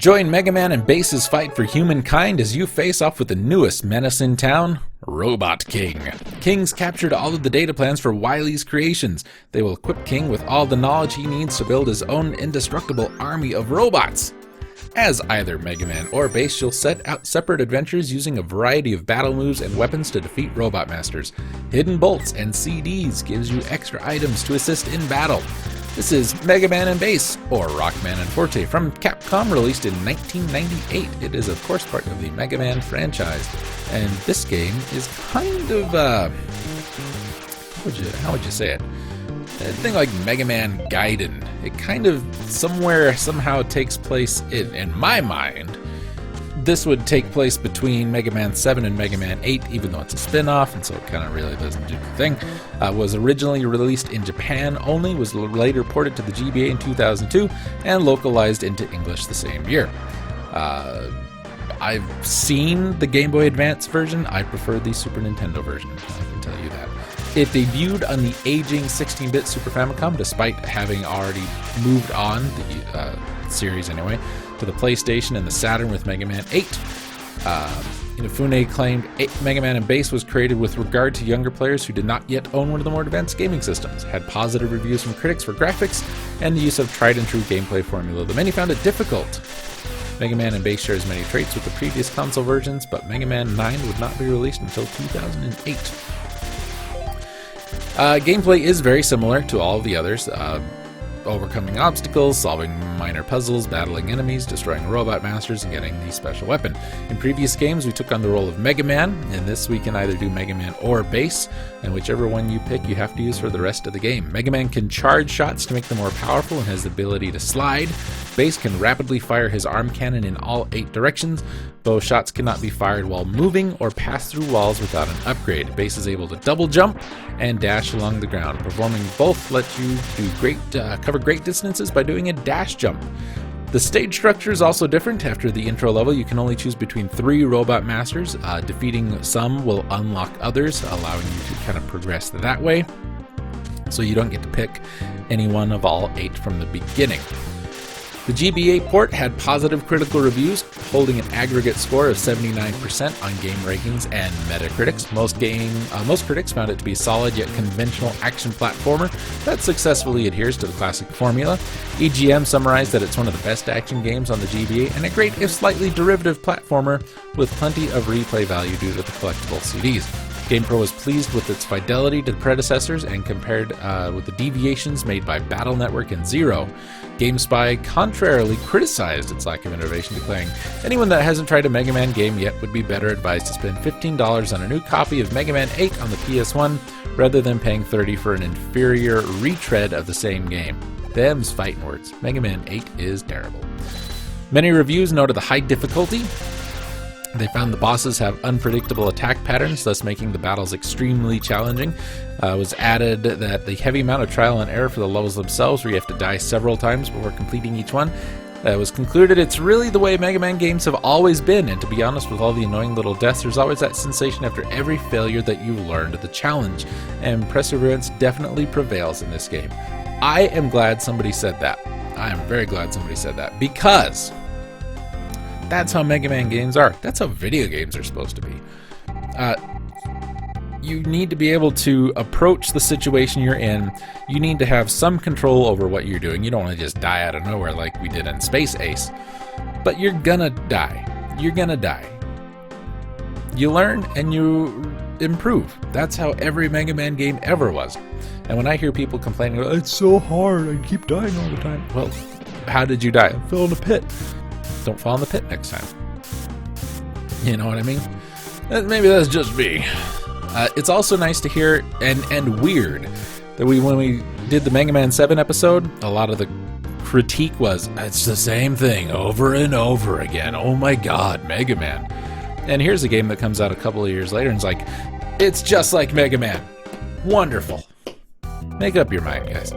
Join Mega Man and Bass's fight for humankind as you face off with the newest menace in town, Robot King. King's captured all of the data plans for Wily's creations. They will equip King with all the knowledge he needs to build his own indestructible army of robots. As either Mega Man or Bass, you'll set out separate adventures using a variety of battle moves and weapons to defeat Robot Masters. Hidden bolts and CDs gives you extra items to assist in battle. This is Mega Man and Bass, or Rockman and Forte, from Capcom, released in 1998. It is, of course, part of the Mega Man franchise. And this game is kind of, how would you say it? A thing like Mega Man Gaiden. It kind of somehow takes place, in my mind, this would take place between Mega Man 7 and Mega Man 8, even though it's a spin-off, and so it kind of really doesn't do the thing. Was originally released in Japan only, was later ported to the GBA in 2002, and localized into English the same year. I've seen the Game Boy Advance version. I prefer the Super Nintendo version, I can tell you that. It debuted on the aging 16-bit Super Famicom, despite having already moved on, the series anyway, to the PlayStation and the Saturn with Mega Man 8. Inafune claimed Mega Man and Bass was created with regard to younger players who did not yet own one of the more advanced gaming systems, had positive reviews from critics for graphics and the use of tried-and-true gameplay formula, though many found it difficult. Mega Man and Bass shares many traits with the previous console versions, but Mega Man 9 would not be released until 2008. Gameplay is very similar to all of the others. Overcoming obstacles, solving minor puzzles, battling enemies, destroying robot masters, and getting the special weapon. In previous games, we took on the role of Mega Man, and this we can either do Mega Man or Bass, and whichever one you pick, you have to use for the rest of the game. Mega Man can charge shots to make them more powerful and has the ability to slide. Bass can rapidly fire his arm cannon in all 8 directions. Both shots cannot be fired while moving or pass through walls without an upgrade. Bass is able to double jump and dash along the ground. Performing both lets you cover great distances by doing a dash jump. The stage structure is also different. After the intro level, you can only choose between 3 robot masters. Defeating some will unlock others, allowing you to kind of progress that way. So you don't get to pick any one of all 8 from the beginning. The GBA port had positive critical reviews, holding an aggregate score of 79% on game rankings and Metacritics. Most critics found it to be a solid yet conventional action platformer that successfully adheres to the classic formula. EGM summarized that it's one of the best action games on the GBA and a great, if slightly derivative, platformer with plenty of replay value due to the collectible CDs. GamePro was pleased with its fidelity to the predecessors and compared with the deviations made by Battle Network and Zero. GameSpy contrarily criticized its lack of innovation, declaring, "Anyone that hasn't tried a Mega Man game yet would be better advised to spend $15 on a new copy of Mega Man 8 on the PS1 rather than paying $30 for an inferior retread of the same game." Them's fighting words. Mega Man 8 is terrible. Many reviews noted the high difficulty. They found the bosses have unpredictable attack patterns, thus making the battles extremely challenging. It was added that the heavy amount of trial and error for the levels themselves, where you have to die several times before completing each one. It was concluded it's really the way Mega Man games have always been, and to be honest, with all the annoying little deaths, there's always that sensation after every failure that you learned the challenge, and perseverance definitely prevails in this game. I am glad somebody said that. I am very glad somebody said that, because that's how Mega Man games are. That's how video games are supposed to be. You need to be able to approach the situation you're in. You need to have some control over what you're doing. You don't want to just die out of nowhere like we did in Space Ace. But you're gonna die. You're gonna die. You learn and you improve. That's how every Mega Man game ever was. And when I hear people complaining, "It's so hard, I keep dying all the time." Well, how did you die? I fell in a pit. Don't fall in the pit next time. You know what I mean? Maybe that's just me. It's also nice to hear, and weird, that when we did the Mega Man 7 episode, a lot of the critique was, it's the same thing over and over again. Oh my god, Mega Man. And here's a game that comes out a couple of years later and it's like, it's just like Mega Man. Wonderful. Make up your mind, guys.